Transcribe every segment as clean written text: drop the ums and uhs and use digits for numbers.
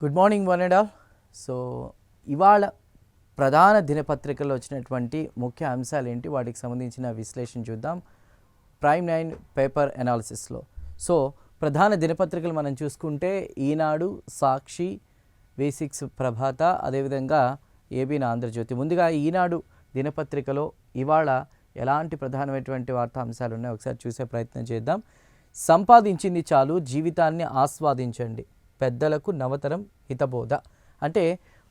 Good morning one and all. So ఇవాళ ప్రధాన దినపత్రికల్లో వచ్చినటువంటి ముఖ్య అంశాలు ఏంటి, వాటికి సంబంధించిన విశ్లేషణ చూద్దాం ప్రైమ్ 9 పేపర్ అనాలిసిస్లో. సో ప్రధాన దినపత్రికలు మనం చూసుకుంటే ఈనాడు, సాక్షి, V6 ప్రభాత, అదేవిధంగా ఏబీఎన్ ఆంధ్రజ్యోతి. ముందుగా ఈనాడు దినపత్రికలో ఇవాళ ఎలాంటి ప్రధానమైనటువంటి వార్తా అంశాలు ఉన్నాయో ఒకసారి చూసే ప్రయత్నం చేద్దాం. సంపాదించింది చాలు, జీవితాన్ని ఆస్వాదించండి, పెద్దలకు నవతరం హితబోధ. అంటే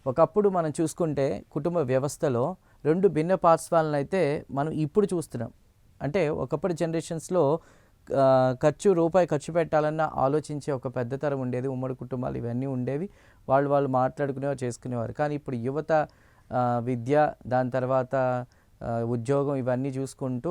ఒకప్పుడు మనం చూసుకుంటే కుటుంబ వ్యవస్థలో రెండు భిన్న పార్శ్వాలను అయితే మనం ఇప్పుడు చూస్తున్నాం. అంటే ఒకప్పటి జనరేషన్స్లో రూపాయి ఖర్చు పెట్టాలన్న ఆలోచించే ఒక పెద్ద తరం ఉండేది, ఉమ్మడి కుటుంబాలు ఇవన్నీ ఉండేవి, వాళ్ళు మాట్లాడుకునేవారు, చేసుకునేవారు. కానీ ఇప్పుడు యువత విద్య, దాని తర్వాత ఉద్యోగం, ఇవన్నీ చూసుకుంటూ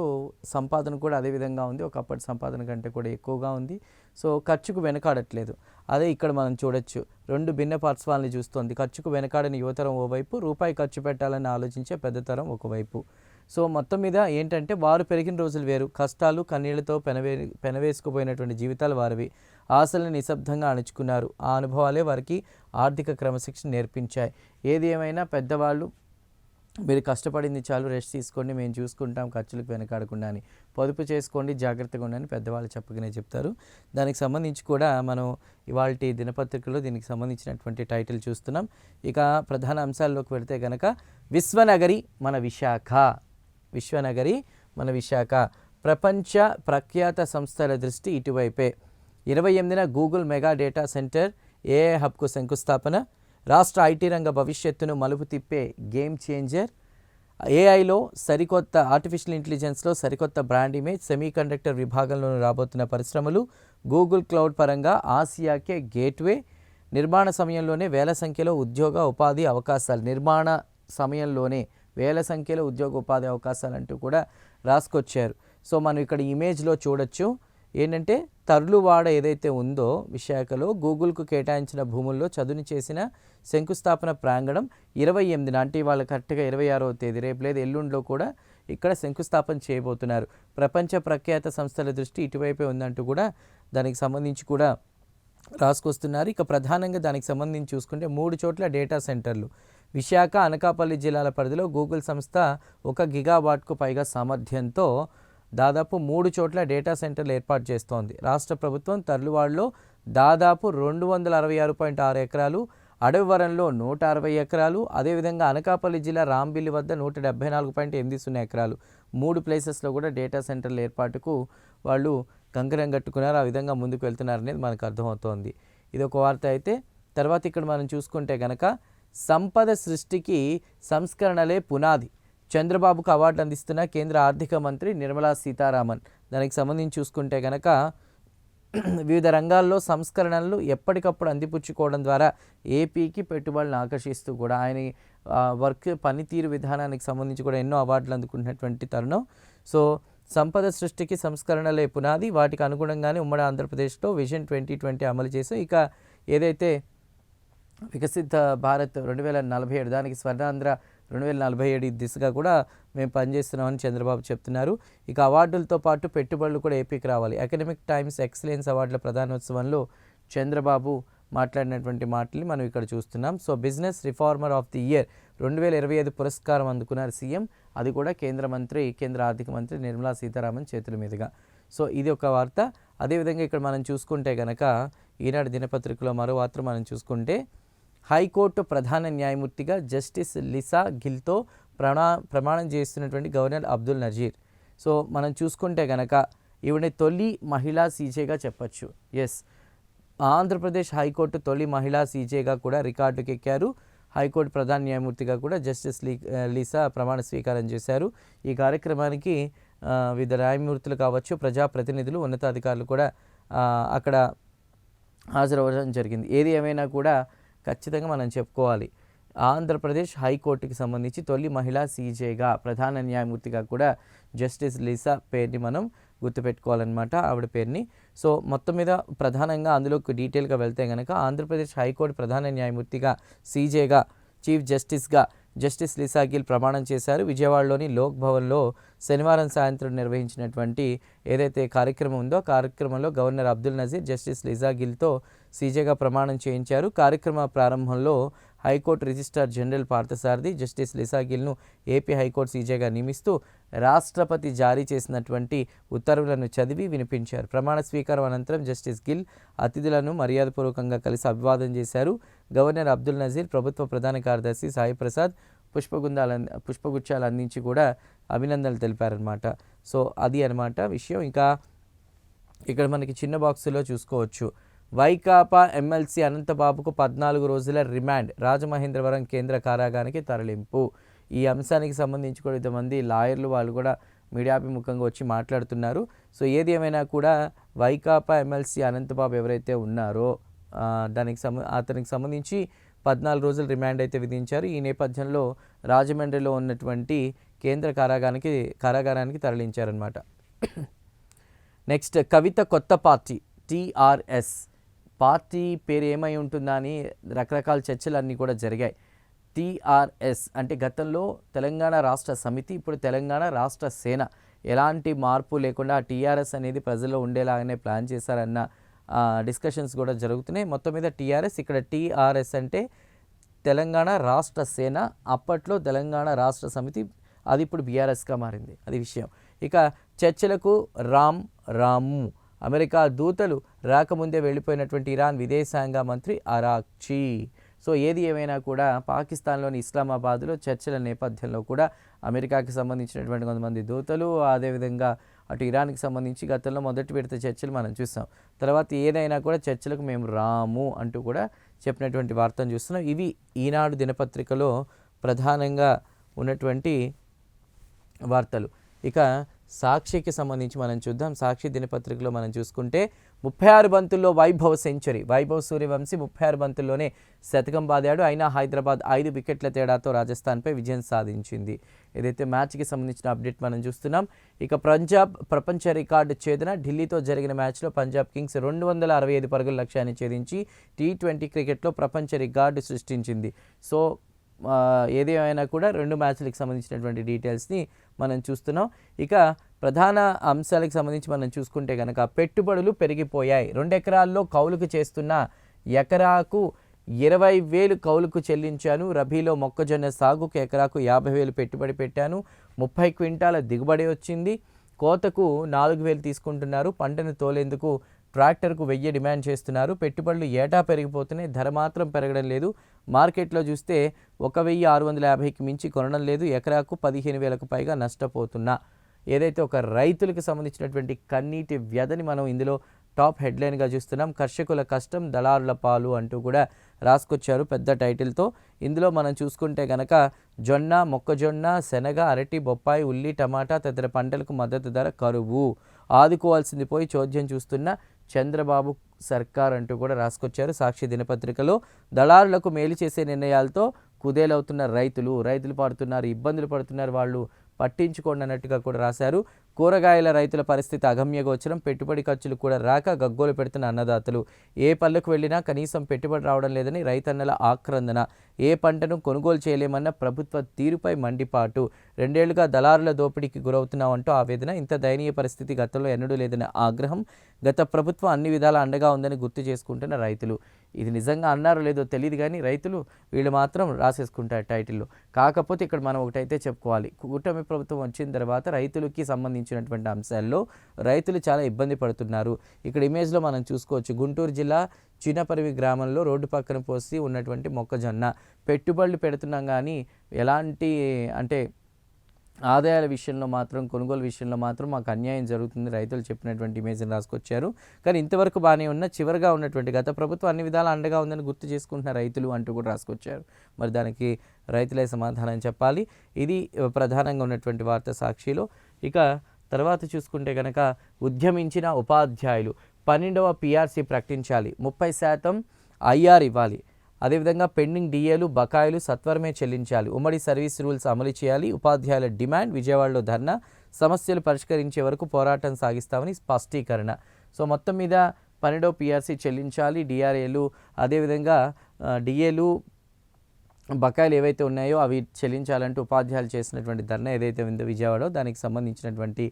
సంపాదన కూడా అదే విధంగా ఉంది, ఒకప్పటి సంపాదన కంటే కూడా ఎక్కువగా ఉంది. సో ఖర్చుకు వెనకాడట్లేదు. అదే ఇక్కడ మనం చూడొచ్చు, రెండు భిన్న పార్శ్వాలని చూస్తోంది. ఖర్చుకు వెనకాడని యువతరం ఓవైపు, రూపాయి ఖర్చు పెట్టాలని ఆలోచించే పెద్ద తరం ఒకవైపు. సో మొత్తం మీద ఏంటంటే వారు పెరిగిన రోజులు వేరు, కష్టాలు కన్నీళ్లతో పెనవేసుకుపోయినటువంటి జీవితాలు వారివి. ఆశలను నిశ్శబ్దంగా అణుచుకున్నారు. ఆ అనుభవాలే వారికి ఆర్థిక క్రమశిక్షణ నేర్పించాయి. ఏది ఏమైనా పెద్దవాళ్ళు మీరు కష్టపడింది చాలు, రెస్ట్ తీసుకోండి, మేము చూసుకుంటాం, ఖర్చులకు వెనకాడకుండా అని, పొదుపు చేసుకోండి, జాగ్రత్తగా ఉండని పెద్దవాళ్ళు చెప్పగానే చెప్తారు. దానికి సంబంధించి కూడా మనం ఇవాళ దినపత్రికలో దీనికి సంబంధించినటువంటి టైటిల్ చూస్తున్నాం. ఇక ప్రధాన అంశాల్లోకి వెళితే కనుక విశ్వనగరి మన విశాఖ, ప్రపంచ ప్రఖ్యాత సంస్థల దృష్టి ఇటువైపే. 28న Google mega data center AI హబ్కు శంకుస్థాపన. రాష్ట్ర ఐటీ రంగ భవిష్యత్తును మలుపు తిప్పే గేమ్ చేంజర్. ఏఐలో సరికొత్త, ఆర్టిఫిషియల్ ఇంటెలిజెన్స్లో సరికొత్త బ్రాండ్ ఇమేజ్. సెమీకండక్టర్ విభాగంలోనూ రాబోతున్న పరిశ్రమలు. గూగుల్ క్లౌడ్ పరంగా ఆసియాకే గేట్వే. నిర్మాణ సమయంలోనే వేల సంఖ్యలో ఉపాధి అవకాశాలు. నిర్మాణ సమయంలోనే వేల సంఖ్యలో ఉపాధి అవకాశాలు అంటూ కూడా రాసుకొచ్చారు. సో మనం ఇక్కడ ఇమేజ్లో చూడొచ్చు ఏంటంటే తర్లువాడ ఏదైతే ఉందో విశాఖలో గూగుల్కు కేటాయించిన భూముల్లో చదును చేసిన శంకుస్థాపన ప్రాంగణం 28న, అంటే ఇవాళ కరెక్ట్గా 26వ తేదీ, రేపు లేదు ఎల్లుండిలో కూడా ఇక్కడ శంకుస్థాపన చేయబోతున్నారు. ప్రపంచ ప్రఖ్యాత సంస్థల దృష్టి ఇటువైపే ఉందంటూ కూడా దానికి సంబంధించి కూడా రాసుకొస్తున్నారు. ఇక ప్రధానంగా దానికి సంబంధించి చూసుకుంటే 3 చోట్ల డేటా సెంటర్లు. విశాఖ, అనకాపల్లి జిల్లాల పరిధిలో గూగుల్ సంస్థ 1 గిగావాట్కు పైగా సామర్థ్యంతో దాదాపు 3 చోట్ల డేటా సెంటర్లు ఏర్పాటు చేస్తోంది. రాష్ట్ర ప్రభుత్వం తర్లువాడలో దాదాపు 266.6 ఎకరాలు, అడవివరంలో 160 ఎకరాలు, అదేవిధంగా అనకాపల్లి జిల్లా రాంబిల్లి వద్ద 174.80 ఎకరాలు, 3 ప్లేసెస్లో కూడా డేటా సెంటర్ల ఏర్పాటుకు వాళ్ళు కంకణం కట్టుకున్నారు. ఆ విధంగా ముందుకు వెళ్తున్నారనేది మనకు అర్థమవుతోంది. ఇది ఒక వార్త అయితే, తర్వాత ఇక్కడ మనం చూసుకుంటే కనుక సంపద సృష్టికి సంస్కరణలే పునాది. చంద్రబాబుకు అవార్డు అందిస్తున్న కేంద్ర ఆర్థిక మంత్రి నిర్మలా సీతారామన్. దానికి సంబంధించి చూసుకుంటే కనుక వివిధ రంగాల్లో సంస్కరణలు ఎప్పటికప్పుడు అందిపుచ్చుకోవడం ద్వారా ఏపీకి పెట్టుబడులను ఆకర్షిస్తూ కూడా ఆయన వర్క్ పనితీరు విధానానికి సంబంధించి కూడా ఎన్నో అవార్డులు అందుకుంటున్నటువంటి తరుణం. సో సంపద సృష్టికి సంస్కరణలే పునాది, వాటికి అనుగుణంగానే ఉమ్మడి ఆంధ్రప్రదేశ్లో విజన్ 2020 అమలు చేసాం. ఇక ఏదైతే వికసిత భారత్ 2047, దానికి స్వర్ణాంధ్ర 2047 దిశగా కూడా మేము పనిచేస్తున్నామని చంద్రబాబు చెప్తున్నారు. ఇక అవార్డులతో పాటు పెట్టుబడులు కూడా ఏపీకి రావాలి. ఎకనమిక్ టైమ్స్ ఎక్సలెన్స్ అవార్డుల ప్రధానోత్సవంలో చంద్రబాబు మాట్లాడినటువంటి మాటల్ని మనం ఇక్కడ చూస్తున్నాం. So business reformer of the year 2025 పురస్కారం అందుకున్నారు సీఎం, అది కూడా కేంద్ర ఆర్థిక మంత్రి నిర్మలా సీతారామన్ చేతుల మీదుగా. సో ఇది ఒక వార్త. అదేవిధంగా ఇక్కడ మనం చూసుకుంటే కనుక ఈనాడు దినపత్రికలో మరో వార్త మనం చూసుకుంటే హైకోర్టు ప్రధాన న్యాయమూర్తిగా జస్టిస్ లిసా గిల్తో ప్రమాణం చేస్తున్నటువంటి గవర్నర్ అబ్దుల్ నజీర్. సో మనం చూసుకుంటే కనుక ఈవిడ తొలి మహిళా సీజేగా చెప్పచ్చు. ఎస్, ఆంధ్రప్రదేశ్ హైకోర్టు తొలి మహిళా సీజేగా కూడా రికార్డుకి ఎక్కారు. హైకోర్టు ప్రధాన న్యాయమూర్తిగా కూడా జస్టిస్ లిసా ప్రమాణ స్వీకారం చేశారు. ఈ కార్యక్రమానికి వివిధ న్యాయమూర్తులు కావచ్చు, ప్రజాప్రతినిధులు, ఉన్నతాధికారులు కూడా అక్కడ హాజరవ్వడం జరిగింది. ఏది ఏమైనా కూడా ఖచ్చితంగా మనం చెప్పుకోవాలి, ఆంధ్రప్రదేశ్ హైకోర్టుకి సంబంధించి తొలి మహిళా సీజేగా, ప్రధాన న్యాయమూర్తిగా కూడా జస్టిస్ లిసా పేరుని మనం గుర్తుపెట్టుకోవాలన్నమాట, ఆవిడ పేరుని. సో మొత్తం మీద ప్రధానంగా అందులోకి డీటెయిల్గా వెళ్తే కనుక ఆంధ్రప్రదేశ్ హైకోర్టు ప్రధాన న్యాయమూర్తిగా, సీజేగా, చీఫ్ జస్టిస్గా జస్టిస్ లిసా గిల్ ప్రమాణం చేశారు. విజయవాడలోని లోక్ భవన్లో శనివారం సాయంత్రం నిర్వహించినటువంటి ఏదైతే కార్యక్రమం ఉందో కార్యక్రమంలో గవర్నర్ అబ్దుల్ నజీర్ జస్టిస్ లిసా గిల్తో సీజేగా ప్రమాణం చేయించారు. కార్యక్రమ ప్రారంభంలో high court registrar general Parthasarathi justice Lisa గిల్ను ఏపీ హైకోర్టు సీజేగా నియమిస్తూ రాష్ట్రపతి జారీ చేసినటువంటి ఉత్తర్వులను చదివి వినిపించారు. ప్రమాణ స్వీకారం అనంతరం జస్టిస్ గిల్ అతిథులను మర్యాదపూర్వకంగా కలిసి అభివాదం చేశారు. గవర్నర్ అబ్దుల్ నజీర్, ప్రభుత్వ ప్రధాన కార్యదర్శి సాయి ప్రసాద్ పుష్పగుచ్చాలు అందించి కూడా అభినందనలు తెలిపారనమాట. సో అది అనమాట విషయం. ఇంకా ఇక్కడ మనకి చిన్న బాక్సులో చూసుకోవచ్చు. వైకాపా ఎమ్మెల్సీ అనంతబాబుకు 14 రోజుల రిమాండ్, రాజమహేంద్రవరం కేంద్ర కారాగారానికి తరలింపు. ఈ అంశానికి సంబంధించి కూడా ఇంతమంది లాయర్లు వాళ్ళు కూడా మీడియాభిముఖంగా వచ్చి మాట్లాడుతున్నారు. సో ఏది ఏమైనా కూడా వైకాపా ఎమ్మెల్సీ అనంతబాబు ఎవరైతే ఉన్నారో అతనికి సంబంధించి 14 రోజుల రిమాండ్ అయితే విధించారు. ఈ నేపథ్యంలో రాజమండ్రిలో ఉన్నటువంటి కేంద్ర కారాగారానికి తరలించారనమాట. నెక్స్ట్, కవిత కొత్త పార్టీ టీఆర్ఎస్ పార్టీ పేరు ఏమై ఉంటుందా అని రకరకాల చర్చలు కూడా జరిగాయి. టీఆర్ఎస్ అంటే గతంలో తెలంగాణ రాష్ట్ర సమితి, ఇప్పుడు తెలంగాణ రాష్ట్ర సేన. ఎలాంటి మార్పు లేకుండా టీఆర్ఎస్ అనేది ప్రజల్లో ఉండేలాగానే ప్లాన్ చేశారన్న డిస్కషన్స్ కూడా జరుగుతున్నాయి. మొత్తం మీద టీఆర్ఎస్, ఇక్కడ టీఆర్ఎస్ అంటే తెలంగాణ రాష్ట్ర సేన, అప్పట్లో తెలంగాణ రాష్ట్ర సమితి, అది ఇప్పుడు బీఆర్ఎస్గా మారింది, అది విషయం. ఇక చర్చలకు రాము అమెరికా దూతలు రాకముందే వెళ్ళిపోయినటువంటి ఇరాన్ విదేశాంగ మంత్రి అరాక్చి. సో ఏది ఏమైనా కూడా పాకిస్తాన్లోని ఇస్లామాబాద్లో చర్చల నేపథ్యంలో కూడా అమెరికాకి సంబంధించినటువంటి కొంతమంది దూతలు, అదేవిధంగా అటు ఇరాన్కి సంబంధించి గతంలో మొదటి విడత చర్చలు మనం చూస్తాం. తర్వాత ఏదైనా కూడా చర్చలకు మేము రాము అంటూ కూడా చెప్పినటువంటి వార్తను చూస్తున్నాం. ఇవి ఈనాడు దినపత్రికలో ప్రధానంగా ఉన్నటువంటి వార్తలు. ఇక సాక్షికి సంబంధించి మనం చూద్దాం. సాక్షి దినపత్రికలో మనం చూసుకుంటే 36 బంతుల్లో వైభవ్ సెంచరీ. వైభవ్ సూర్యవంశీ 36 బంతుల్లోనే శతకం బాదాడు. అయినా హైదరాబాద్ 5 వికెట్ల తేడాతో రాజస్థాన్పై విజయం సాధించింది. ఏదైతే మ్యాచ్కి సంబంధించిన అప్డేట్ మనం చూస్తున్నాం. ఇక పంజాబ్ ప్రపంచ రికార్డు ఛేదన. ఢిల్లీతో జరిగిన మ్యాచ్లో పంజాబ్ కింగ్స్ 265 పరుగుల లక్ష్యాన్ని ఛేదించి T20 క్రికెట్లో ప్రపంచ రికార్డు సృష్టించింది. సో ఏదేమైనా కూడా 2 మ్యాచ్లకు సంబంధించినటువంటి డీటెయిల్స్ని మనం చూస్తున్నాం. ఇక ప్రధాన అంశాలకు సంబంధించి మనం చూసుకుంటే కనుక పెట్టుబడులు పెరిగిపోయాయి. 2 ఎకరాల్లో కౌలుకు చేస్తున్న ఎకరాకు 20,000 కౌలుకు చెల్లించాను. రబీలో మొక్కజొన్న సాగుకు ఎకరాకు 50,000 పెట్టుబడి పెట్టాను. 30 క్వింటాల దిగుబడి వచ్చింది. కోతకు 4,000 తీసుకుంటున్నారు. పంటను తోలేందుకు ట్రాక్టర్కు 1000 డిమాండ్ చేస్తున్నారు. పెట్టుబడులు ఏటా పెరిగిపోతున్నాయి, ధర మాత్రం పెరగడం లేదు. మార్కెట్లో చూస్తే 1,650కి మించి కొనడం లేదు. ఎకరాకు 15,000కు పైగా నష్టపోతున్నా. ఏదైతే ఒక రైతులకు సంబంధించినటువంటి కన్నీటి వ్యధని మనం ఇందులో టాప్ హెడ్లైన్గా చూస్తున్నాం. కర్షకుల కష్టం దళారుల పాలు అంటూ కూడా రాసుకొచ్చారు పెద్ద టైటిల్తో. ఇందులో మనం చూసుకుంటే కనుక జొన్న, మొక్కజొన్న, శనగ, అరటి, బొప్పాయి, ఉల్లి, టమాటా తదితర పంటలకు మద్దతు ధర కరువు. ఆదుకోవాల్సింది పోయి చోద్యం చూస్తున్న చంద్రబాబు సర్కార్ అంటూ కూడా రాసుకొచ్చారు సాక్షి దినపత్రికలో. దళారులకు మేలు చేసే నిర్ణయాలతో కుదేలవుతున్న రైతులు పడుతున్నారు, ఇబ్బందులు పడుతున్నారు, వాళ్ళు పట్టించుకోండి అన్నట్టుగా కూడా రాశారు. కూరగాయల రైతుల పరిస్థితి అగమ్యగోచరం. పెట్టుబడి ఖర్చులు కూడా రాక గగ్గోలు పెడుతున్న అన్నదాతలు. ఏ పల్లెకు వెళ్ళినా కనీసం పెట్టుబడి రావడం లేదని రైతన్నల ఆక్రందన. ఏ పంటను కొనుగోలు చేయలేమన్న ప్రభుత్వ తీరుపై మండిపాటు. 2 ఏళ్లుగా దళారుల దోపిడీకి గురవుతున్నామంటూ ఆవేదన. ఇంత దయనీయ పరిస్థితి గతంలో ఎన్నడూ లేదన్న ఆగ్రహం. గత ప్రభుత్వం అన్ని విధాలా అండగా ఉందని గుర్తు చేసుకుంటున్న రైతులు. ఇది నిజంగా అన్నారో లేదో తెలియదు కానీ రైతులు వీళ్ళు మాత్రం రాసేసుకుంటారు టైటిల్లో. కాకపోతే ఇక్కడ మనం ఒకటైతే చెప్పుకోవాలి, కూటమి ప్రభుత్వం వచ్చిన తర్వాత రైతులకి సంబంధించినటువంటి అంశాల్లో రైతులు చాలా ఇబ్బంది పడుతున్నారు. ఇక్కడ ఇమేజ్లో మనం చూసుకోవచ్చు. గుంటూరు జిల్లా చిన్నపరివి గ్రామంలో రోడ్డు పక్కన పోసి ఉన్నటువంటి మొక్కజొన్న. పెట్టుబడులు పెడుతున్నాం కానీ ఎలాంటి అంటే ఆదాయాల విషయంలో మాత్రం, కొనుగోలు విషయంలో మాత్రం మాకు అన్యాయం జరుగుతుంది రైతులు చెప్పినటువంటి ఇమేజ్ని రాసుకొచ్చారు. కానీ ఇంతవరకు బాగానే ఉన్న చివరిగా ఉన్నటువంటి గత ప్రభుత్వం అన్ని విధాలా అండగా ఉందని గుర్తు చేసుకుంటున్న రైతులు అంటూ కూడా రాసుకొచ్చారు. మరి దానికి రైతులే సమాధానం చెప్పాలి. ఇది ప్రధానంగా ఉన్నటువంటి వార్త సాక్షిలో. ఇక తర్వాత చూసుకుంటే కనుక ఉద్యమించిన ఉపాధ్యాయులు 12వ PRC ప్రకటించాలి, 30% IR ఇవ్వాలి. అదేవిధంగా పెండింగ్ డిఏలు బకాయిలు సత్వరమే చెల్లించాలి. ఉమ్మడి సర్వీస్ రూల్స్ అమలు చేయాలి. ఉపాధ్యాయుల డిమాండ్. విజయవాడలో ధర్నా. సమస్యలు పరిష్కరించే వరకు పోరాటం సాగిస్తామని స్పష్టీకరణ. సో మొత్తం మీద 12వ PRC చెల్లించాలి. డిఆర్ఏలు అదేవిధంగా డిఏలు బకాయిలు ఏవైతే ఉన్నాయో అవి చెల్లించాలంటూ ఉపాధ్యాయులు చేసినటువంటి ధర్నా ఏదైతే ఉందో విజయవాడలో, దానికి సంబంధించినటువంటి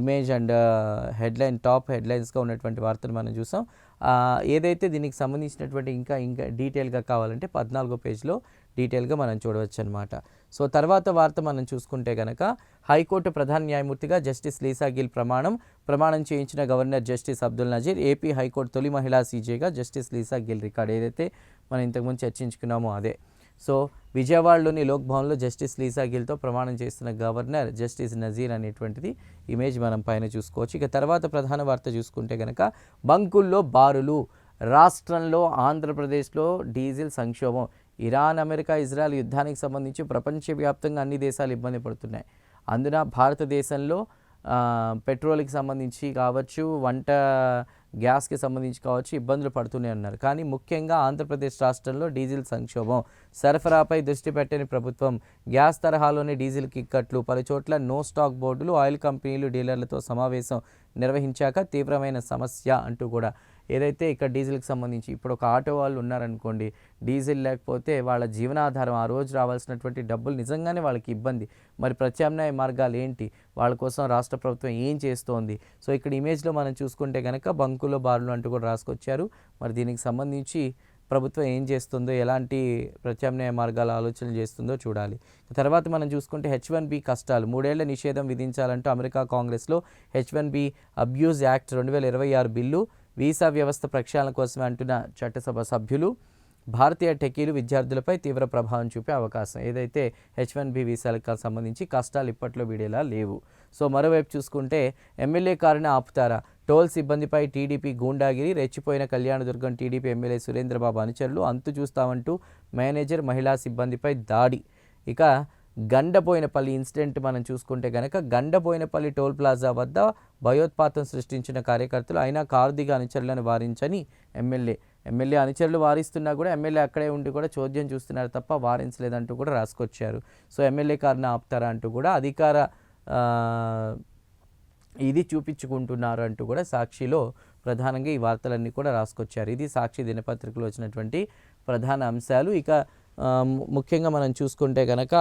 ఇమేజ్ అండ్ హెడ్లైన్ టాప్ హెడ్లైన్స్గా ఉన్నటువంటి వార్తలు మనం చూసాం. ఏదైతే దీనికి సంబంధించినటువంటి ఇంకా డీటెయిల్గా కావాలంటే 14వ పేజ్లో డీటెయిల్గా మనం చూడవచ్చు అనమాట. సో తర్వాత వార్త మనం చూసుకుంటే కనుక హైకోర్టు ప్రధాన న్యాయమూర్తిగా జస్టిస్ లీసా గిల్ ప్రమాణం చేయించిన governor justice Abdul Nazeer, AP high court తొలి మహిళా సీజేగా జస్టిస్ లీసా గిల్ రికార్డ్. ఏదైతే మనం ఇంతకుముందు చర్చించుకున్నామో అదే. సో విజయవాడలోని లోక్ భవన్లో జస్టిస్ లీసా గిల్తో ప్రమాణం చేస్తున్న గవర్నర్ జస్టిస్ నజీర్ అనేటువంటిది ఇమేజ్ మనం పైన చూసుకోవచ్చు. ఇక తర్వాత ప్రధాన వార్త చూసుకుంటే కనుక బంకుల్లో బారులు, రాష్ట్రంలో ఆంధ్రప్రదేశ్లో డీజిల్ సంక్షోభం. ఇరాన్, అమెరికా, ఇజ్రాయెల్ యుద్ధానికి సంబంధించి ప్రపంచవ్యాప్తంగా అన్ని దేశాలు ఇబ్బంది పడుతున్నాయి. అందున భారతదేశంలో పెట్రోల్కి సంబంధించి కావచ్చు, వంట గ్యాస్కి సంబంధించి కావచ్చు ఇబ్బందులు పడుతూనే ఉన్నారు. కానీ ముఖ్యంగా ఆంధ్రప్రదేశ్ రాష్ట్రంలో డీజిల్ సంక్షోభం, సరఫరాపై దృష్టి పెట్టని ప్రభుత్వం, గ్యాస్ తరహాలోనే డీజిల్కి ఇక్కట్లు, పలుచోట్ల నో స్టాక్ బోర్డులు, ఆయిల్ కంపెనీలు డీలర్లతో సమావేశం నిర్వహించాక తీవ్రమైన సమస్య అంటూ కూడా ఏదైతే ఇక్కడ డీజిల్కి సంబంధించి ఇప్పుడు ఒక ఆటో వాళ్ళు ఉన్నారనుకోండి, డీజిల్ లేకపోతే వాళ్ళ జీవనాధారం ఆ రోజు రావాల్సినటువంటి డబ్బులు నిజంగానే వాళ్ళకి ఇబ్బంది. మరి ప్రత్యామ్నాయ మార్గాలు ఏంటి, వాళ్ళ కోసం రాష్ట్ర ప్రభుత్వం ఏం చేస్తోంది? సో ఇక్కడ ఇమేజ్లో మనం చూసుకుంటే కనుక బంకులో బారులు అంటూ కూడా రాసుకొచ్చారు. మరి దీనికి సంబంధించి ప్రభుత్వం ఏం చేస్తుందో, ఎలాంటి ప్రత్యామ్నాయ మార్గాల ఆలోచనలు చేస్తుందో చూడాలి. తర్వాత మనం చూసుకుంటే H1B కష్టాలు, 3 ఏళ్ల నిషేధం విధించాలంటూ అమెరికా కాంగ్రెస్లో H1B abuse act 2026 bill, visa వ్యవస్థ ప్రక్షాళన కోసమే అంటున్న చట్టసభ సభ్యులు. భారతీయ టెకీలు విద్యార్థులపై తీవ్ర ప్రభావం చూపే అవకాశం. ఏదైతే H1B వీసాలకు సంబంధించి కష్టాలు ఇప్పట్లో వీడేలా లేవు. సో మరోవైపు చూసుకుంటే ఎమ్మెల్యే కారుని ఆపుతారా, టోల్ సిబ్బందిపై టీడీపీ గూండాగిరి, రెచ్చిపోయిన కళ్యాణదుర్గం టీడీపీ ఎమ్మెల్యే సురేంద్రబాబు అనుచరులు, అంతు చూస్తామంటూ మేనేజర్ మహిళా సిబ్బందిపై దాడి. ఇక గండబోయినపల్లి ఇన్సిడెంట్ మనం చూసుకుంటే కనుక గండబోయినపల్లి టోల్ ప్లాజా వద్ద భయోత్పాతం సృష్టించిన కార్యకర్తలు, అయినా కారు దిగ అనుచరులను వారించని ఎమ్మెల్యే అనుచరులు వారిస్తున్నా కూడా ఎమ్మెల్యే అక్కడే ఉండి కూడా చోద్యం చూస్తున్నారు తప్ప వారించలేదంటూ కూడా రాసుకొచ్చారు. సో ఎమ్మెల్యే కారుని ఆపుతారా అంటూ కూడా అధికార ఇది చూపించుకుంటున్నారు అంటూ కూడా సాక్షిలో ప్రధానంగా ఈ వార్తలన్నీ కూడా రాసుకొచ్చారు. ఇది సాక్షి దినపత్రికలో వచ్చినటువంటి ప్రధాన అంశాలు. ఇక ముఖ్యంగా మనం చూసుకుంటే కనుక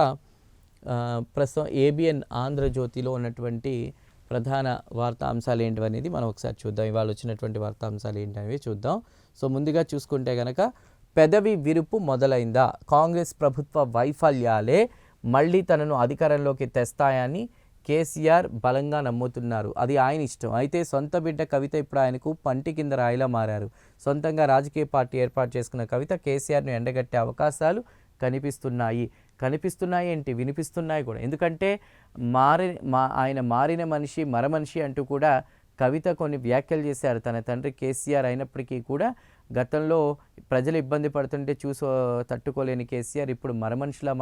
ప్రస్తుతం ABN ఆంధ్రజ్యోతిలో ఉన్నటువంటి ప్రధాన వార్తా అంశాలు ఏంటివనేది మనం ఒకసారి చూద్దాం. ఇవాళ వచ్చినటువంటి వార్తా అంశాలు ఏంటనేవి చూద్దాం. సో ముందుగా చూసుకుంటే కనుక పెదవి విరుపు మొదలైందా, కాంగ్రెస్ ప్రభుత్వ వైఫల్యాలే మళ్ళీ తనను అధికారంలోకి తెస్తాయని కేసీఆర్ బలంగా నమ్ముతున్నారు. అది ఆయన ఇష్టం. అయితే సొంత బిడ్డ కవిత ఇప్పుడు ఆయనకు పంటి కింద రాయిలా మారారు. సొంతంగా రాజకీయ పార్టీ ఏర్పాటు చేసుకున్న కవిత కేసీఆర్ను ఎండగట్టే అవకాశాలు కనిపిస్తున్నాయి ఏంటి, వినిపిస్తున్నాయి కూడా. ఎందుకంటే ఆయన మారిన మనిషి మరమనిషి అంటూ కూడా కవిత కొన్ని వ్యాఖ్యలు చేశారు. తన తండ్రి కేసీఆర్ అయినప్పటికీ కూడా గతంలో ప్రజలు ఇబ్బంది పడుతుంటే తట్టుకోలేని కేసీఆర్ ఇప్పుడు మరమనిషిలా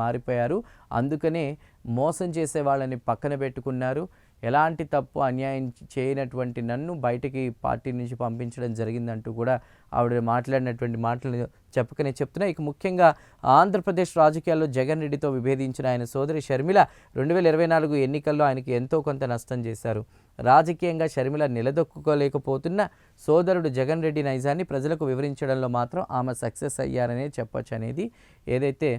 మారిపోయారు. అందుకనే మోసం చేసే వాళ్ళని పక్కన పెట్టుకున్నారు. ఎలాంటి తప్పు అన్యాయం చేయనటువంటి నన్ను బయటికి పార్టీ నుంచి పంపించడం జరిగిందంటూ కూడా ఆవిడ మాట్లాడినటువంటి మాటలు చెప్తున్నా. ఇక ముఖ్యంగా ఆంధ్రప్రదేశ్ రాజకీయాల్లో జగన్ రెడ్డితో విభేదించిన ఆయన సోదరి షర్మిల 2024 ఎన్నికల్లో ఆయనకి ఎంతో కొంత నష్టం చేశారు. రాజకీయంగా షర్మిల నిలదొక్కుకోలేకపోతున్న సోదరుడు జగన్ రెడ్డి నైజాన్ని ప్రజలకు వివరించడంలో మాత్రం ఆమె సక్సెస్ అయ్యారనే చెప్పొచ్చు అనేది ఏదైతే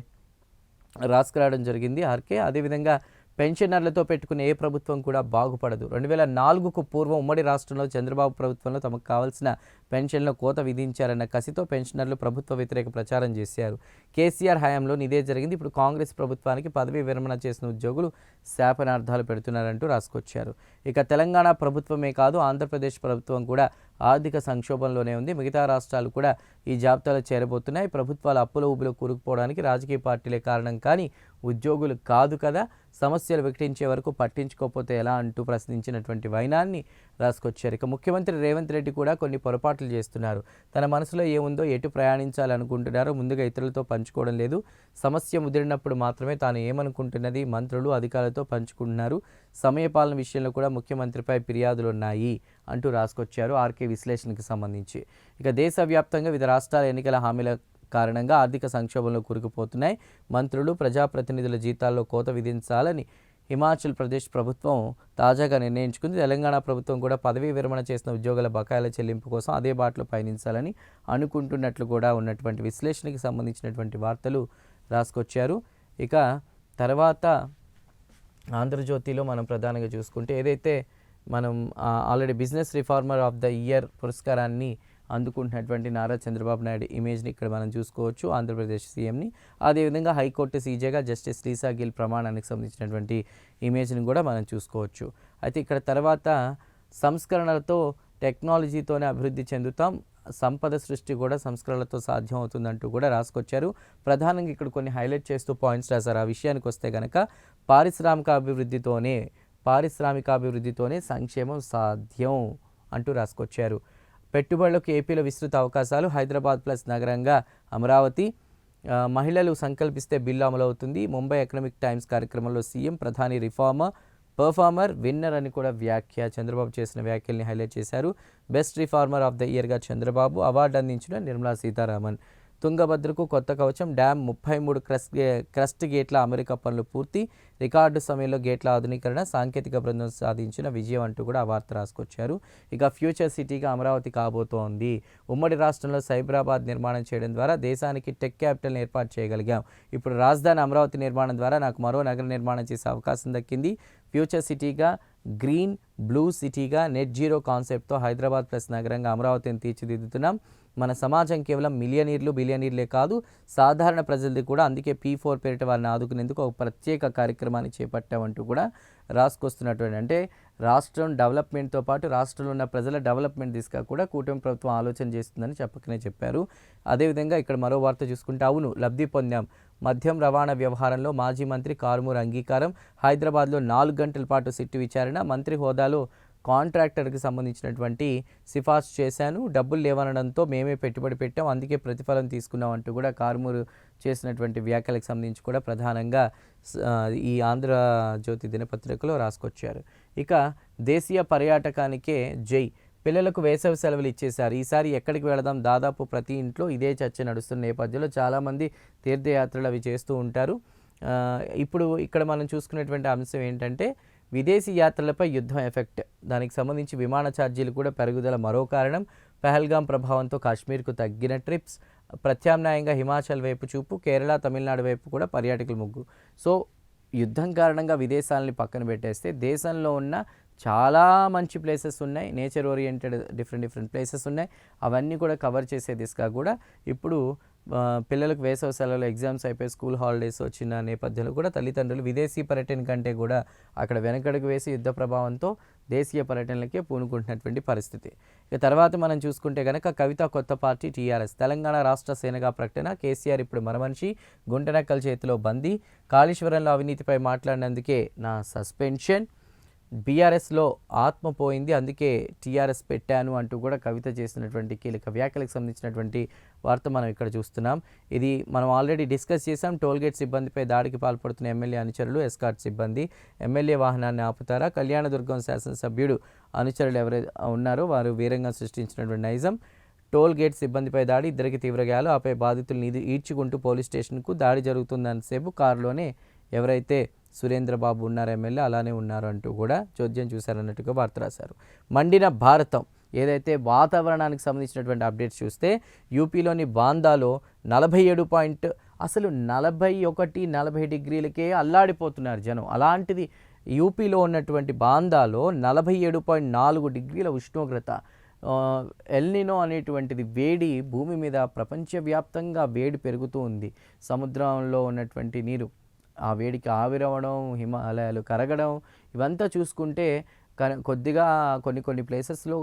రాసుకురావడం జరిగింది ఆర్కే. అదేవిధంగా పెన్షనర్లతో పెట్టుకునే ఏ ప్రభుత్వం కూడా బాగుపడదు. 2004కు పూర్వం ఉమ్మడి రాష్ట్రంలో చంద్రబాబు ప్రభుత్వంలో తమకు కావాల్సిన పెన్షన్లో కోత విధించారన్న కసితో పెన్షనర్లు ప్రభుత్వ వ్యతిరేక ప్రచారం చేశారు. కేసీఆర్ హయాంలో ఇదే జరిగింది. ఇప్పుడు కాంగ్రెస్ ప్రభుత్వానికి పదవీ విరమణ చేసిన ఉద్యోగులు శాపనార్థాలు పెడుతున్నారంటూ రాసుకొచ్చారు. ఇక తెలంగాణ ప్రభుత్వమే కాదు, ఆంధ్రప్రదేశ్ ప్రభుత్వం కూడా ఆర్థిక సంక్షోభంలోనే ఉంది. మిగతా రాష్ట్రాలు కూడా ఈ జాబితాలో చేరబోతున్నాయి. ప్రభుత్వాలు అప్పుల ఊబిలో కూరుకుపోవడానికి రాజకీయ పార్టీలే కారణం కానీ ఉద్యోగులు కాదు కదా. సమస్యలు వికటించే వరకు పట్టించుకోకపోతే ఎలా అంటూ ప్రశ్నించినటువంటి వైనాన్ని రాసుకొచ్చారు. ఇక ముఖ్యమంత్రి రేవంత్ రెడ్డి కూడా కొన్ని పొరపాట్లు చేస్తున్నారు. తన మనసులో ఏముందో, ఎటు ప్రయాణించాలనుకుంటున్నారో ముందుగా ఇతరులతో పంచుకోవడం లేదు. సమస్య ముదిరినప్పుడు మాత్రమే తాను ఏమనుకుంటున్నది మంత్రులు అధికారులతో పంచుకుంటున్నారు. సమయపాలన విషయంలో కూడా ముఖ్యమంత్రిపై ఫిర్యాదులు ఉన్నాయి అంటూ రాసుకొచ్చారు ఆర్కే విశ్లేషణకు సంబంధించి. ఇక దేశవ్యాప్తంగా వివిధ రాష్ట్రాల ఎన్నికల హామీల కారణంగా ఆర్థిక సంక్షోభంలో కూరుకుపోతున్నాయి. మంత్రులు, ప్రజాప్రతినిధుల జీతాల్లో కోత విధించాలని హిమాచల్ ప్రదేశ్ ప్రభుత్వం తాజాగా నిర్ణయించుకుంది. తెలంగాణ ప్రభుత్వం కూడా పదవీ విరమణ చేసిన ఉద్యోగుల బకాయిల చెల్లింపు కోసం అదే బాటలో పయనించాలని అనుకుంటున్నట్లు కూడా ఉన్నటువంటి విశ్లేషణకి సంబంధించినటువంటి వార్తలు రాసుకొచ్చారు. ఇక తర్వాత ఆంధ్రజ్యోతిలో మనం ప్రధానంగా చూసుకుంటే ఏదైతే మనం already business reformer of the year పురస్కారాన్ని అందుకుంటున్నటువంటి నారా చంద్రబాబు నాయుడు ఇమేజ్ని ఇక్కడ మనం చూసుకోవచ్చు, ఆంధ్రప్రదేశ్ సీఎంని. అదేవిధంగా హైకోర్టు సీజేగా జస్టిస్ లీసా గిల్ ప్రమాణానికి సంబంధించినటువంటి ఇమేజ్ని కూడా మనం చూసుకోవచ్చు. అయితే ఇక్కడ తర్వాత సంస్కరణలతో టెక్నాలజీతోనే అభివృద్ధి చెందుతాం, సంపద సృష్టి కూడా సంస్కరణలతో సాధ్యం అవుతుందంటూ కూడా రాసుకొచ్చారు. ప్రధానంగా ఇక్కడ కొన్ని హైలైట్ చేస్తూ పాయింట్స్ రాశారు. ఆ విషయానికి వస్తే కనుక పారిశ్రామికాభివృద్ధితోనే సంక్షేమం సాధ్యం అంటూ రాసుకొచ్చారు. పెట్టుబడులకు ఏపీలో విస్తృత అవకాశాలు, హైదరాబాద్ ప్లస్ నగరంగా అమరావతి, మహిళలు సంకల్పిస్తే బిల్లు అమలవుతుంది. ముంబై ఎకనామిక్ టైమ్స్ కార్యక్రమంలో సీఎం, ప్రధాని పర్ఫార్మర్ విన్నర్ అని కూడా చంద్రబాబు చేసిన వ్యాఖ్యల్ని హైలైట్ చేశారు. బెస్ట్ రిఫార్మర్ ఆఫ్ ద ఇయర్గా చంద్రబాబు, అవార్డు అందించిన నిర్మలా సీతారామన్. తుంగభద్రకు కొత్త కవచం, డ్యామ్ 33 క్రస్ట్ గేట్ల అమెరికా పనులు పూర్తి, రికార్డు సమయంలో గేట్ల ఆధునీకరణ, సాంకేతిక బృందం సాధించిన విజయం అంటూ కూడా ఆ వార్త రాసుకొచ్చారు. ఇక ఫ్యూచర్ సిటీగా అమరావతి కాబోతోంది. ఉమ్మడి రాష్ట్రంలో సైబరాబాద్ నిర్మాణం చేయడం ద్వారా దేశానికి టెక్ క్యాపిటల్ని ఏర్పాటు చేయగలిగాం. ఇప్పుడు రాజధాని అమరావతి నిర్మాణం ద్వారా నాకు మరో నగర నిర్మాణం చేసే అవకాశం దక్కింది. ఫ్యూచర్ సిటీగా, గ్రీన్ బ్లూ సిటీగా, నెట్ జీరో కాన్సెప్ట్తో హైదరాబాద్ ప్లస్ నగరంగా అమరావతిని తీర్చిదిద్దుతున్నాం. మన సమాజం కేవలం బిలియనీర్లే కాదు, సాధారణ ప్రజలది కూడా. అందుకే P4 పేరిట వారిని ఆదుకునేందుకు ఒక ప్రత్యేక కార్యక్రమాన్ని చేపట్టామంటూ కూడా రాసుకొస్తున్నటువంటి, అంటే రాష్ట్రం డెవలప్మెంట్తో పాటు రాష్ట్రంలో ఉన్న ప్రజల డెవలప్మెంట్ దిశగా కూడా కూటమి ప్రభుత్వం ఆలోచన చేస్తుందని చెప్పారు. అదేవిధంగా ఇక్కడ మరో వార్త చూసుకుంటే, అవును లబ్ధి పొందాం, మద్యం రవాణా వ్యవహారంలో మాజీ మంత్రి కారుమూరి అంగీకారం, హైదరాబాద్లో 4 గంటల పాటు సిట్టు విచారణ, మంత్రి హోదాలో కాంట్రాక్టర్కి సంబంధించినటువంటి సిఫార్సు చేశాను, డబ్బులు లేవనడంతో మేమే పెట్టుబడి పెట్టాం, అందుకే ప్రతిఫలం తీసుకున్నాం అంటూ కూడా కారుమూరు చేసినటువంటి వ్యాఖ్యలకు సంబంధించి కూడా ప్రధానంగా ఈ ఆంధ్రజ్యోతి దినపత్రికలో రాసుకొచ్చారు. ఇక దేశీయ పర్యాటకానికే జై, పిల్లలకు వేసవి సెలవులు ఇచ్చేశారు, ఈసారి ఎక్కడికి వెళదాం, దాదాపు ప్రతి ఇంట్లో ఇదే చర్చ నడుస్తున్న నేపథ్యంలో చాలామంది తీర్థయాత్రలు అవి చేస్తూ ఉంటారు. ఇప్పుడు ఇక్కడ మనం చూసుకునేటువంటి అంశం ఏంటంటే విదేశీ యాత్రలపై యుద్ధం ఎఫెక్ట్, దానికి సంబంధించి విమాన ఛార్జీలు కూడా పెరుగుదల మరో కారణం, పహల్గాం ప్రభావంతో కాశ్మీర్కు తగ్గిన ట్రిప్స్, ప్రత్యామ్నాయంగా హిమాచల్ వైపు చూపు, కేరళ తమిళనాడు వైపు కూడా పర్యాటకుల మొగ్గు. సో యుద్ధం కారణంగా విదేశాలని పక్కన పెట్టేస్తే దేశంలో ఉన్న చాలా మంచి ప్లేసెస్ ఉన్నాయి, నేచర్ ఓరియంటెడ్ డిఫరెంట్ ప్లేసెస్ ఉన్నాయి, అవన్నీ కూడా కవర్ చేసే దిశగా కూడా ఇప్పుడు పిల్లలకు వేసవి సెలవులు, ఎగ్జామ్స్ అయిపోయి స్కూల్ హాలిడేస్ వచ్చిన నేపథ్యంలో కూడా తల్లిదండ్రులు విదేశీ పర్యటన కంటే కూడా అక్కడ వెనకడుగు వేసి యుద్ధ ప్రభావంతో దేశీయ పర్యటనలకే పూనుకుంటున్నటువంటి పరిస్థితి. ఇక తర్వాత మనం చూసుకుంటే కనుక కవిత కొత్త పార్టీ టీఆర్ఎస్, తెలంగాణ రాష్ట్ర సేనగా ప్రకటన, కేసీఆర్ ఇప్పుడు మరమనిషి, గుంటనక్కల చేతిలో బందీ, కాళేశ్వరంలో అవినీతిపై మాట్లాడినందుకే నా సస్పెన్షన్, బీఆర్ఎస్లో ఆత్మ పోయింది అందుకే టీఆర్ఎస్ పెట్టాను అంటూ కూడా కవిత చేసినటువంటి కీలక వ్యాఖ్యలకు సంబంధించినటువంటి వార్త మనం ఇక్కడ చూస్తున్నాం. ఇది మనం ఆల్రెడీ డిస్కస్ చేసాం. టోల్గేట్ సిబ్బందిపై దాడికి పాల్పడుతున్న ఎమ్మెల్యే అనుచరులు, ఎస్కార్ట్ సిబ్బంది ఎమ్మెల్యే వాహనాన్ని ఆపుతారా, కళ్యాణదుర్గం శాసనసభ్యుడు అనుచరులు ఎవరైతే ఉన్నారో వారు వీరంగా సృష్టించినటువంటి నైజం, టోల్గేట్ సిబ్బందిపై దాడి, ఇద్దరికి తీవ్ర గాయాలు, ఆపై బాధితులను ఈడ్చుకుంటూ పోలీస్ స్టేషన్కు, దాడి జరుగుతుందనేసేపు కారులోనే ఎవరైతే సురేంద్రబాబు ఉన్నారు ఎమ్మెల్యే అలానే ఉన్నారు అంటూ కూడా చోద్యం చూశారన్నట్టుగా వార్త రాశారు. మండిన భారతం, ఏదైతే వాతావరణానికి సంబంధించినటువంటి అప్డేట్స్ చూస్తే యూపీలోని బాందాలో 47 అసలు 41-40 డిగ్రీలకే అల్లాడిపోతున్నారు జనం. అలాంటిది యూపీలో ఉన్నటువంటి బాందాలో 47.4 డిగ్రీల ఉష్ణోగ్రత. ఎల్నినో అనేటువంటిది వేడి భూమి మీద ప్రపంచవ్యాప్తంగా వేడి పెరుగుతూ ఉంది. సముద్రంలో ఉన్నటువంటి నీరు ఆ వేడికి ఆవిరవడం, హిమాలయాలు కరగడం, ఇవంతా చూసుకుంటే కొద్దిగా కొన్ని ప్లేసెస్లో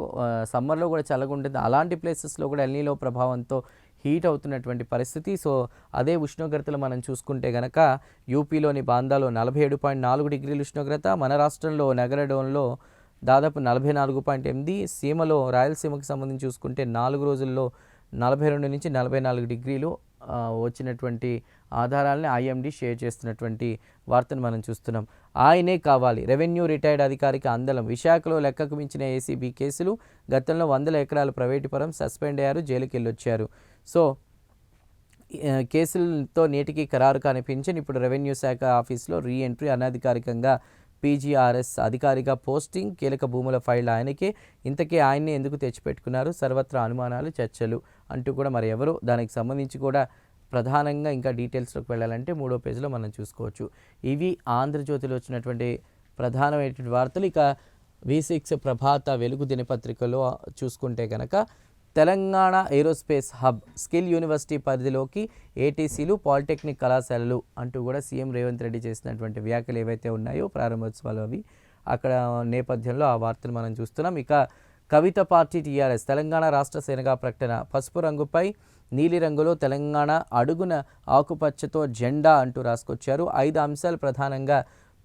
సమ్మర్లో కూడా చల్లగా ఉంటుంది. అలాంటి ప్లేసెస్లో కూడా ఎల్నినో ప్రభావంతో హీట్ అవుతున్నటువంటి పరిస్థితి. సో అదే ఉష్ణోగ్రతలు మనం చూసుకుంటే కనుక యూపీలోని బాందాలో 47.4 డిగ్రీల ఉష్ణోగ్రత, మన రాష్ట్రంలో నగరడోన్లో దాదాపు 44.8, సీమలో రాయలసీమకు సంబంధించి చూసుకుంటే 4 రోజుల్లో 42 నుంచి 44 డిగ్రీలు వచ్చినటువంటి ఆధారాలని ఐఎండీ షేర్ చేస్తున్నటువంటి వార్తను మనం చూస్తున్నాం. ఆయనే కావాలి, రెవెన్యూ రిటైర్డ్ అధికారికి అందలం, విశాఖలో లెక్కకు మించిన ఏసీబీ కేసులు, గతంలో 100 ఎకరాల ప్రైవేటు పరం, సస్పెండ్ అయ్యారు, జైలుకి వెళ్ళొచ్చారు. సో కేసులతో నేటికి ఖరారు కనిపించని ఇప్పుడు రెవెన్యూ శాఖ ఆఫీస్లో రీఎంట్రీ, అనధికారికంగా పీజీఆర్ఎస్ అధికారిగా పోస్టింగ్, కీలక భూముల ఫైల్ ఆయనకే, ఇంతకీ ఆయన్ని ఎందుకు తెచ్చిపెట్టుకున్నారు, సర్వత్రా అనుమానాలు చర్చలు అంటూ కూడా మరి ఎవరు, దానికి సంబంధించి కూడా ప్రధానంగా ఇంకా డీటెయిల్స్లోకి వెళ్ళాలంటే 3వ పేజీలో మనం చూసుకోవచ్చు. ఇవి ఆంధ్రజ్యోతిలో వచ్చినటువంటి ప్రధానమైనటువంటి వార్తలు. ఇక V6 ప్రభాత వెలుగు దినపత్రికలో చూసుకుంటే కనుక Telangana aerospace hub skill university పరిధిలోకి ఏటీసీలు పాలిటెక్నిక్ కళాశాలలు అంటూ కూడా సీఎం రేవంత్ రెడ్డి చేసినటువంటి వ్యాఖ్యలు ఏవైతే ఉన్నాయో ప్రారంభోత్సవాలు అవి అక్కడ నేపథ్యంలో ఆ వార్తను మనం చూస్తున్నాం. ఇక కవిత పార్టీ టీఆర్ఎస్ తెలంగాణ రాష్ట్ర సేనగా ప్రకటన పసుపు రంగుపై నీలి రంగులో తెలంగాణ అడుగున ఆకుపచ్చతో జెండా అంటూ రాసుకొచ్చారు. 5 అంశాలు ప్రధానంగా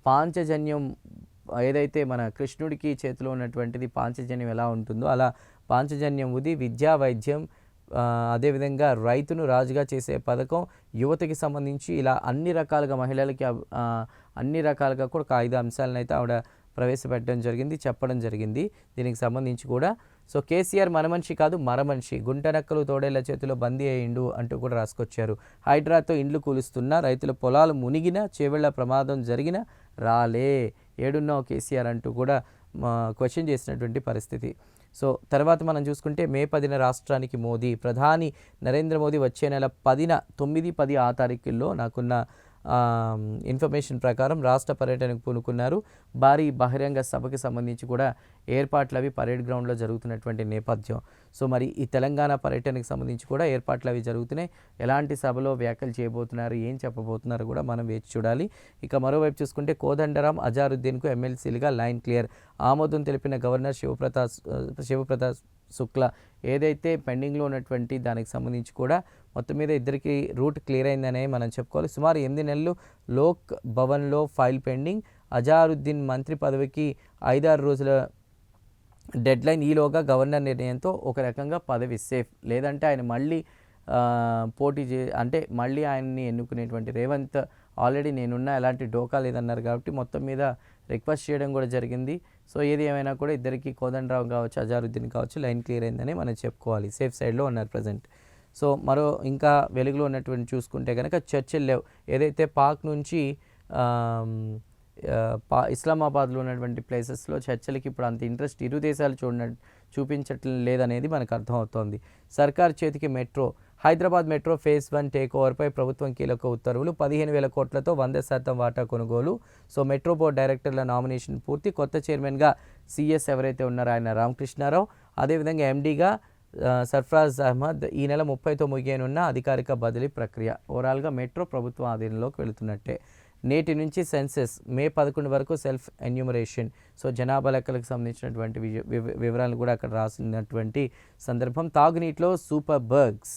పాంచజన్యం ఏదైతే మన కృష్ణుడికి చేతిలో ఉన్నటువంటిది పాంచజన్యం ఎలా ఉంటుందో అలా పాంచజన్యం ఉది విద్యా వైద్యం అదేవిధంగా రైతును రాజుగా చేసే పథకం యువతకి సంబంధించి ఇలా అన్ని రకాలుగా మహిళలకి అన్ని రకాలుగా కూడా ఒక 5 అంశాలను అయితే ఆవిడ ప్రవేశపెట్టడం జరిగింది, చెప్పడం జరిగింది. దీనికి సంబంధించి కూడా సో కేసీఆర్ మన మనిషి కాదు మరమనిషి, గుంటనక్కలు తోడేళ్ల చేతిలో బందీ అయ్యిండు అంటూ కూడా రాసుకొచ్చారు. హైడ్రాతో ఇండ్లు కూలుస్తున్నా, రైతుల పొలాలు మునిగినా, చేవెళ్ల ప్రమాదం జరిగినా రాలే, ఏడున్నావు కేసీఆర్ అంటూ కూడా క్వశ్చన్ చేసినటువంటి పరిస్థితి. సో తర్వాత మనం చూసుకుంటే మే 10న రాష్ట్రానికి మోదీ, ప్రధాని నరేంద్ర మోదీ వచ్చే నెల 10న 9, 10 ఆ తారీఖుల్లో నాకున్న ఇన్ఫర్మేషన్ ప్రకారం రాష్ట్ర పర్యటనకు పూనుకున్నారు. భారీ బహిరంగ సభకి సంబంధించి కూడా ఏర్పాట్లు అవి పరేడ్ గ్రౌండ్లో జరుగుతున్నటువంటి నేపథ్యం. సో మరి ఈ తెలంగాణ పర్యటనకు సంబంధించి కూడా ఏర్పాట్లు అవి జరుగుతున్నాయి. ఎలాంటి సభలో వ్యాఖ్యలు చేయబోతున్నారు, ఏం చెప్పబోతున్నారు కూడా మనం వేచి చూడాలి. ఇక మరోవైపు చూసుకుంటే కోదండరాం అజారుద్దీన్కు ఎమ్మెల్సీలుగా లైన్ క్లియర్, ఆమోదం తెలిపిన గవర్నర్ శివప్రతాప్ శుక్లా. ఏదైతే పెండింగ్లో ఉన్నటువంటి దానికి సంబంధించి కూడా మొత్తం మీద ఇద్దరికి రూట్ క్లియర్ అయిందనే మనం చెప్పుకోవాలి. సుమారు 8 నెలలు లోక్ భవన్లో ఫైల్ పెండింగ్, అజారుద్దీన్ మంత్రి పదవికి 5-6 రోజుల డెడ్లైన్, ఈలోగా గవర్నర్ నిర్ణయంతో ఒక రకంగా పదవి సేఫ్, లేదంటే ఆయన మళ్ళీ అంటే మళ్ళీ ఆయన్ని ఎన్నుకునేటువంటి రేవంత్ ఆల్రెడీ నేనున్నా ఎలాంటి డోకా లేదన్నారు కాబట్టి మొత్తం మీద రిక్వెస్ట్ చేయడం కూడా జరిగింది. సో ఏది ఏమైనా కూడా ఇద్దరికి కోదండరావు కావచ్చు అజారుద్దీన్ కావచ్చు లైన్ క్లియర్ అయిందని మనం చెప్పుకోవాలి, సేఫ్ సైడ్లో ఉన్నారు ప్రజెంట్. సో మరో ఇంకా వెలుగులో ఉన్నటువంటి చూసుకుంటే కనుక చర్చలు లేవు. ఏదైతే పాక్ నుంచి ఇస్లామాబాద్లో ఉన్నటువంటి ప్లేసెస్లో చర్చలకి ఇప్పుడు అంత ఇంట్రెస్ట్ ఇరు దేశాలు చూపించట్లేదు లేదనేది మనకు అర్థమవుతోంది. సర్కార్ చేతికి metro, Hyderabad metro phase 1 take ఓవర్పై ప్రభుత్వం కీలక ఉత్తర్వులు, 15,000 కోట్లతో 100% వాటా కొనుగోలు. సో మెట్రో బోర్డు డైరెక్టర్ల నామినేషన్ పూర్తి, కొత్త చైర్మన్గా సిఎస్ ఎవరైతే ఉన్నారో ఆయన రామకృష్ణారావు, అదేవిధంగా ఎండీగా సర్ఫరాజ్ అహ్మద్. ఈ నెల 30తో ముగియనున్న అధికారిక బదిలీ ప్రక్రియ. ఓవరాల్గా మెట్రో ప్రభుత్వం ఆధీనంలోకి వెళుతున్నట్టే. నేటి నుంచి సెన్సెస్, మే 11 వరకు సెల్ఫ్ ఎన్యూమరేషన్. సో జనాభా లెక్కలకు సంబంధించినటువంటి వివరాలు కూడా అక్కడ రాసినటువంటి సందర్భం. తాగునీటిలో సూపర్ బగ్స్,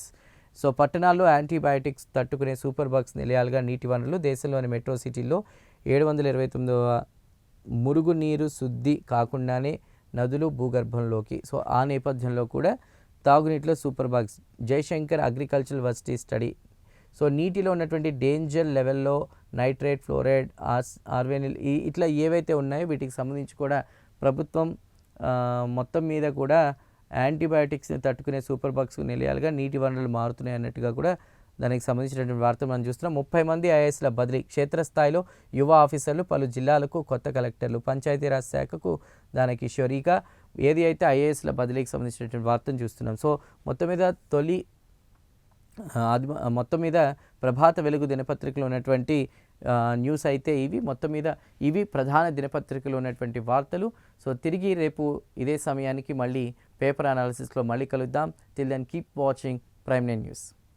సో పట్టణాల్లో యాంటీబయాటిక్స్ తట్టుకునే సూపర్ బగ్స్ నిలయాలుగా నీటి వనరులు. దేశంలోని మెట్రో సిటీల్లో 729వ మురుగునీరు శుద్ధి కాకుండానే నదులు భూగర్భంలోకి. సో ఆ నేపథ్యంలో కూడా తాగునీటిలో super bugs. Jayashankar agricultural university study. So నీటిలో ఉన్నటువంటి డేంజర్ లెవెల్లో నైట్రేట్, ఫ్లోరైడ్, ఆర్వెనిల్ ఇట్లా ఏవైతే ఉన్నాయో వీటికి సంబంధించి కూడా ప్రభుత్వం మొత్తం మీద కూడా యాంటీబయాటిక్స్ని తట్టుకునే సూపర్ బగ్స్ నిలయాలుగా నీటి వనరులు మారుతున్నాయి అన్నట్టుగా కూడా దానికి సంబంధించినటువంటి వార్తలు మనం చూస్తున్నాం. 30 మంది ఐఏఎస్ల బదిలీ, క్షేత్రస్థాయిలో యువ ఆఫీసర్లు, పలు జిల్లాలకు కొత్త కలెక్టర్లు, పంచాయతీరాజ్ శాఖకు దానికి కిషోరీగా. ఏది అయితే ఐఏఎస్ల బదిలీకి సంబంధించినటువంటి వార్తను చూస్తున్నాం. సో మొత్తం మీద ప్రభాత వెలుగు దినపత్రికలో ఉన్నటువంటి న్యూస్ అయితే ఇవి. మొత్తం మీద ఇవి ప్రధాన దినపత్రికలో ఉన్నటువంటి వార్తలు. సో తిరిగి రేపు ఇదే సమయానికి మళ్ళీ పేపర్ అనాలిసిస్లో మళ్ళీ కలుద్దాం. Till then keep watching Prime nine news.